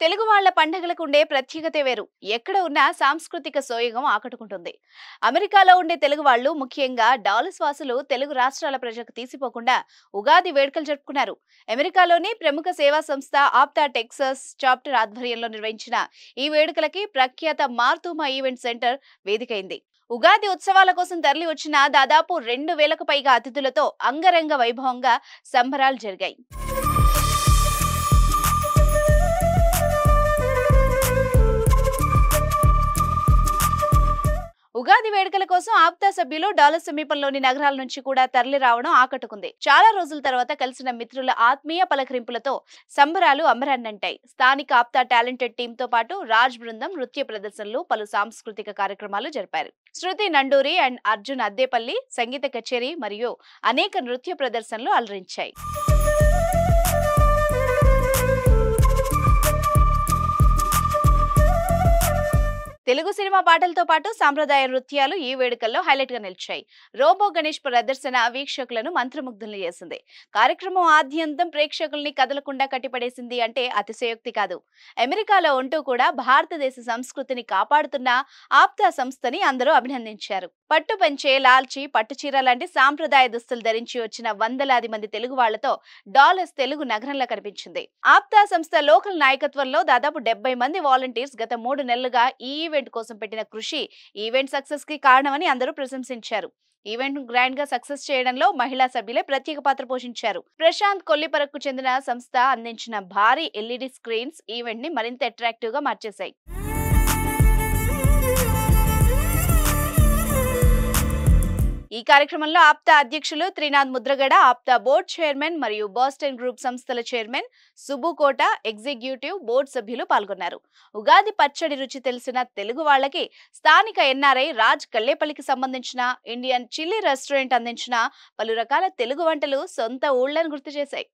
తెలుగు వాళ్ళ పండగలకు ఉండే ప్రత్యేకతే వేరు. ఎక్కడ ఉన్నా సాంస్కృతిక సోయగం ఆకట్టుకుంటుంది. అమెరికాలో ఉండే తెలుగు వాళ్ళు, ముఖ్యంగా డాలస్ వాసులు తెలుగు రాష్ట్రాల ప్రజలకు తీసిపోకుండా ఉగాది వేడుకలు జరుపుకున్నారు. అమెరికాలోని ప్రముఖ సేవా సంస్థ ఆప్తా టెక్సాస్ చాప్టర్ ఆధ్వర్యంలో నిర్వహించిన ఈ వేడుకలకి ప్రఖ్యాత మార్తూమా ఈవెంట్ సెంటర్ వేదికైంది. ఉగాది ఉత్సవాల కోసం తరలి వచ్చిన దాదాపు 2000కు పైగా అతిథులతో అంగరంగ వైభవంగా సంబరాలు జరిగాయి. ఉగాది వేడుకల కోసం ఆప్తా సభ్యులు డాలస్ సమీపంలోని నగరాల నుంచి కూడా తరలి రావడం ఆకట్టుకుంది. చాలా రోజుల తర్వాత కలిసిన మిత్రుల ఆత్మీయ పలకరింపులతో సంబరాలు అంబరాన్నంటాయి. స్థానిక ఆప్తా టాలెంటెడ్ టీమ్ తో పాటు రాజ్ బృందం నృత్య ప్రదర్శనలు, పలు సాంస్కృతిక కార్యక్రమాలు జరిపారు. శృతి నండూరి అండ్ అర్జున్ అద్దేపల్లి సంగీత కచేరీ మరియు అనేక నృత్య ప్రదర్శనలు అలరించాయి. తెలుగు సినిమా పాటలతో పాటు సాంప్రదాయ నృత్యాలు ఈ వేడుకల్లో హైలైట్ గా నిలిచాయి. రోబో గణేష్ ప్రదర్శన వీక్షకులను మంత్రముగ్ధులను చేసింది. కార్యక్రమం ఆద్యంతం ప్రేక్షకుల్ని కదలకుండా కట్టిపడేసింది అంటే అతిశయోక్తి కాదు. అమెరికాలో ఉంటూ కూడా భారతదేశ సంస్కృతిని కాపాడుతున్న ఆప్తా సంస్థని అందరూ అభినందించారు. పట్టు పంచే, లాల్చి, పట్టుచీర లాంటి సాంప్రదాయ దుస్తులు ధరించి వచ్చిన వందలాది మంది తెలుగు వాళ్లతో డాలస్ తెలుగు నగరంలో కనిపించింది. ఆప్తా సంస్థ లోకల్ నాయకత్వంలో దాదాపు 70 మంది వాలంటీర్స్ గత 3 నెలలుగా ఈ ఈవెంట్ కోసం పెట్టిన కృషి ఈవెంట్ సక్సెస్ కి కారణమని అందరూ ప్రశంసించారు. ఈవెంట్ గ్రాండ్ గా సక్సెస్ చేయడంలో మహిళా సభ్యులే ప్రత్యేక పాత్ర పోషించారు. ప్రశాంత్ కొల్లిపరకు చెందిన సంస్థ అందించిన భారీ ఎల్ఈడి స్క్రీన్స్ ఈవెంట్ ని మరింత అట్రాక్టివ్ గా మార్చేశాయి. ఈ కార్యక్రమంలో ఆప్తా అధ్యక్షులు త్రినాథ్ ముద్రగడ, ఆప్తా బోర్డ్ చైర్మన్ మరియు బోస్టన్ గ్రూప్ సంస్థల చైర్మన్ సుబ్బుకోట, ఎగ్జిక్యూటివ్ బోర్డు సభ్యులు పాల్గొన్నారు. ఉగాది పచ్చడి రుచి తెలిసిన తెలుగు వాళ్ళకి స్థానిక ఎన్ఆర్ఐ రాజ్ కల్లేపల్లికి సంబంధించిన ఇండియన్ చిల్లీ రెస్టారెంట్ అందించిన పలు రకాల తెలుగు వంటలు సొంత ఊళ్ళను గుర్తు చేశాయి.